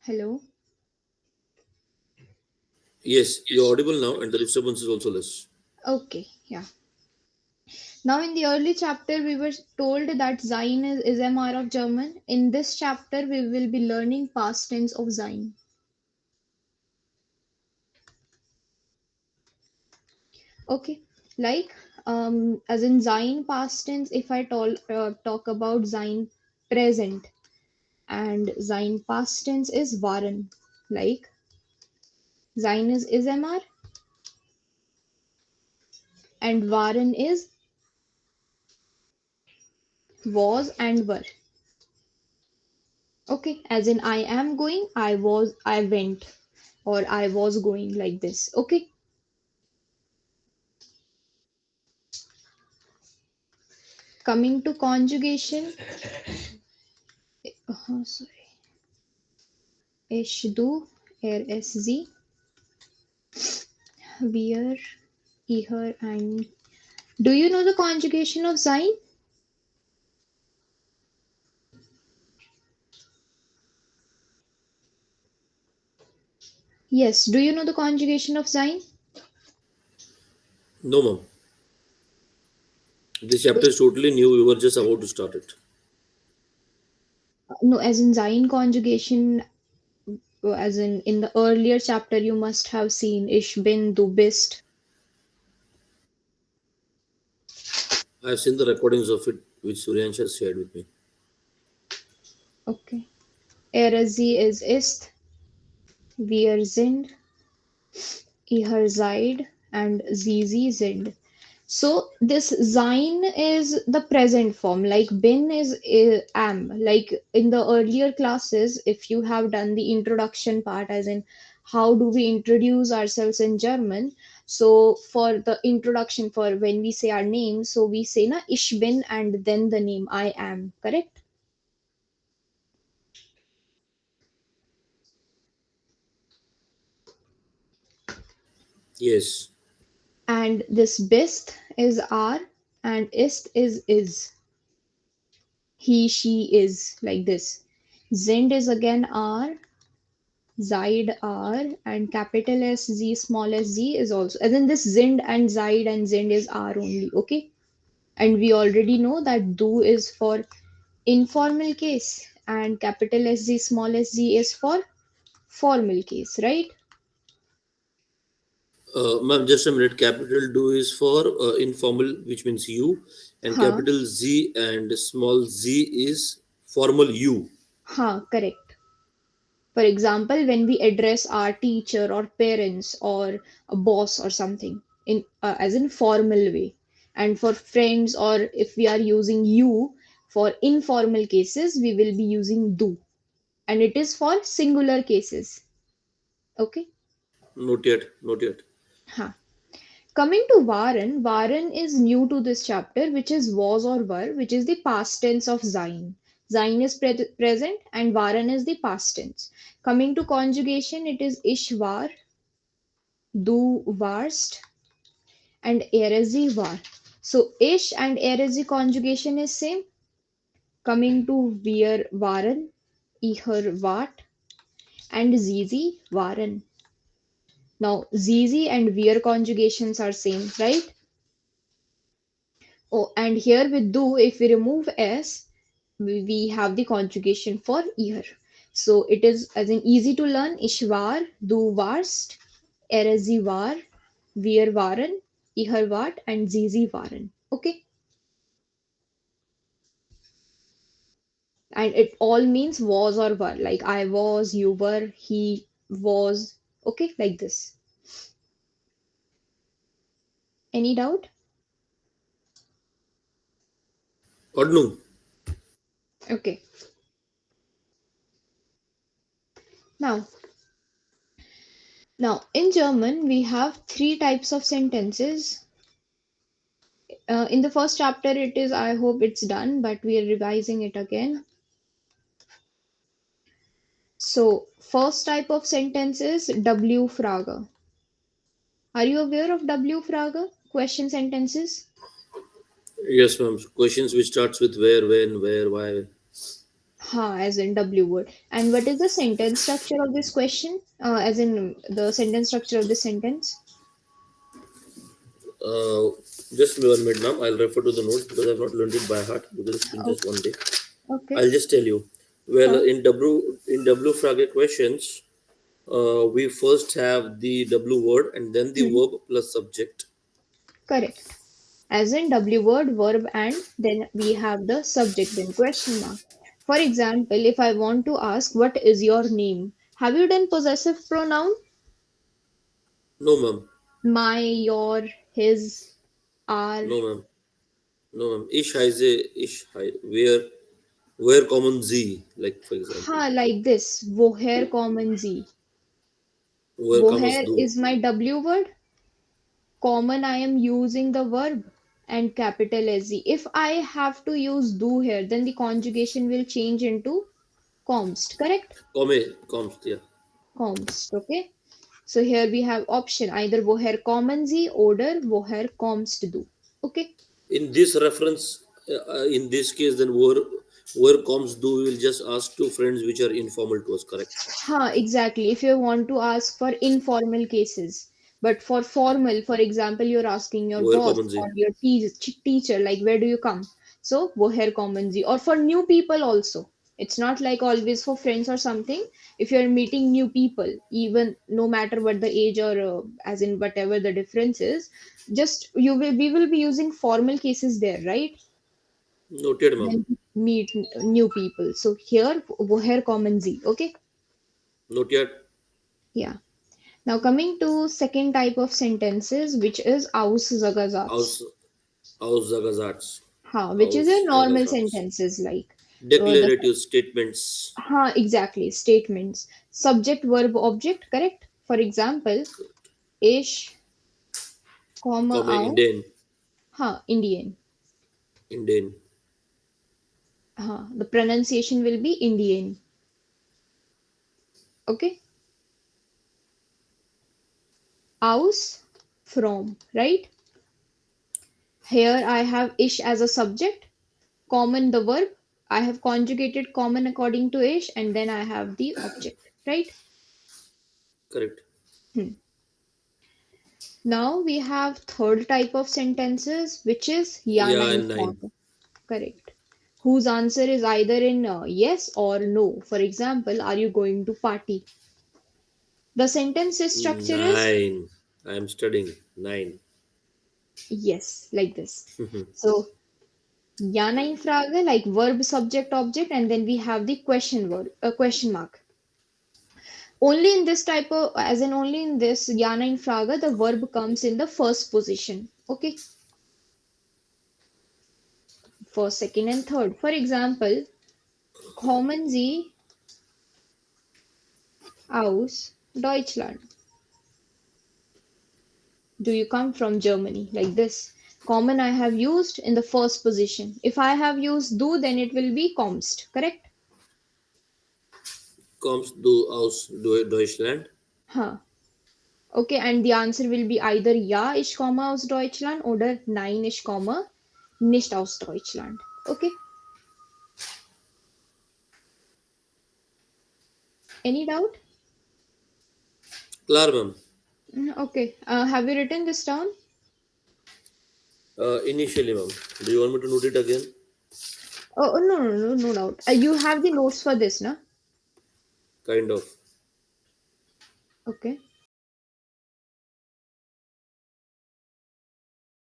Hello. Yes, you're audible now, and the disturbance is also less. Okay, yeah. Now, in the early chapter, we were told that sein is MR of German. In this chapter, we will be learning past tense of sein. Okay, like as in sein past tense, if I talk about sein present and sein past tense is waren. Like sein is MR and waren is was and were. Okay, as in I am going, I went, or I was going like this. Okay, coming to conjugation, sorry, ich, du, es, sie, wir, ihr, and. Do you know the conjugation of sein? Yes, do you know the conjugation of sein? No, ma'am. This chapter is totally new. We were just about to start it. No, as in sein conjugation, as in the earlier chapter, you must have seen ich bin, du bist. I've seen the recordings of it, which Suryansh has shared with me. Okay. Er, sie, es ist, wir sind, ihr seid, and sie sind. So this sein is the present form, like bin is am. Like in the earlier classes, if you have done the introduction part, as in how do we introduce ourselves in German. So for the introduction, for when we say our name, so we say na ich bin and then the name I am. Correct? Yes. And this bist is are and ist is is. He, she is like this. Sind is again are, Zide are, and capital S Z small s z is also, as in this Zind and Zide and Zind is are only, okay? And we already know that do is for informal case and capital S Z small s z is for formal case, right? Ma'am, just a minute. Capital do is for informal, which means you, and Huh, capital Z and small z is formal you. huh, correct. For example, when we address our teacher or parents or a boss or something in as in formal way, and for friends or if we are using you for informal cases, we will be using do, and it is for singular cases. Okay. Not yet. Not yet. Huh. Coming to waren, waren is new to this chapter, which is was or were, which is the past tense of sein. Sein is present and waren is the past tense. Coming to conjugation, it is ich war, du warst, and er sie war. So ich and er sie conjugation is same. Coming to wir waren, ihr wart, and sie waren. Now sie and wir conjugations are same, right? Oh, and here with do, if we remove s, we have the conjugation for ihr. So it is as in easy to learn. Ich war, du warst, er sie war, wir waren, ihr wart, and sie waren. Okay, and it all means was or were. Like I was, you were, he was. Okay, like this. Any doubt? Or no. Okay. Now, now in German we have three types of sentences. In the first chapter, it is, I hope it's done, but we are revising it again. So, first type of sentence is W-Frage. Are you aware of W-Frage? Question sentences? Yes, ma'am. Questions which starts with where, when, where, why. Ha, as in W word. And what is the sentence structure of this question? As in the sentence structure of this sentence? Uh, just 1 minute, ma'am. I'll refer to the notes because I've not learned it by heart because it's been just Okay. 1 day. Okay. I'll just tell you. Well, Huh. in W-Frage questions, we first have the W word and then the Hmm. verb plus subject. Correct. As in W word, verb, and then we have the subject, then question mark. For example, if I want to ask, what is your name? Have you done possessive pronoun? No, ma'am. My, your, his, our. No, ma'am. No, ma'am. Ich heiße, ich heiße. Where common Z, like for example. Ha, like this. Woher kommen Sie? Where comes Woher do. is my W word. Common, I am using the verb and capital SZ. If I have to use do here, then the conjugation will change into comst, correct? Comes, yeah. Comst, okay? So here we have option either woher kommen Sie oder woher kommst du. Okay? In this reference, in this case, then where comes do, we will just ask two friends which are informal to us, correct? Exactly. If you want to ask for informal cases, but for formal, for example, you're asking your Where boss common or Z. your teacher, like, where do you come? So, woher kommen Sie? Or for new people also. It's not like always for friends or something. If you're meeting new people, even no matter what the age or as in whatever the difference is, just we will be using formal cases there, right? Noted, ma'am. When we meet new people. So here, woher kommen Sie? Okay, Not yet. yeah. Now coming to second type of sentences, which is aus Aus, Zagazats, Auszagasatzes. which is a normal Auszagasatzes. sentences like the Declarative statements. exactly statements, subject, verb, object, correct. For example, ich komme Komme aus Indian. Indian. Indian. The pronunciation will be Indian. Okay, aus from, right. Here I have ish as a subject, common the verb. I have conjugated common according to ish, and then I have the object, right? Correct. Hmm. Now we have third type of sentences, which is ja Yeah, nein and nine. Frage. Correct. Whose answer is either in yes or no. For example, are you going to party? The sentence structure is Nine. I am studying. Nine. yes, like this. So ja nein Frage, like verb, subject, object, and then we have the question word, question mark. Only in this type of, as in only in this ja nein Frage, the verb comes in the first position. Okay, first, second, and third. For example, kommen Sie aus Deutschland? Do you come from Germany? Like this. Common I have used in the first position. If I have used du, then it will be kommst, correct? Kommst du aus Deutschland? Huh. Okay, and the answer will be either ja, ich komme aus Deutschland oder nein, ich komme nicht aus Deutschland. Okay, any doubt? Klar, ma'am. Okay, have you written this down? Initially, ma'am. Do you want me to note it again? No, no, no, no doubt. You have the notes for this, no? Kind of. Okay.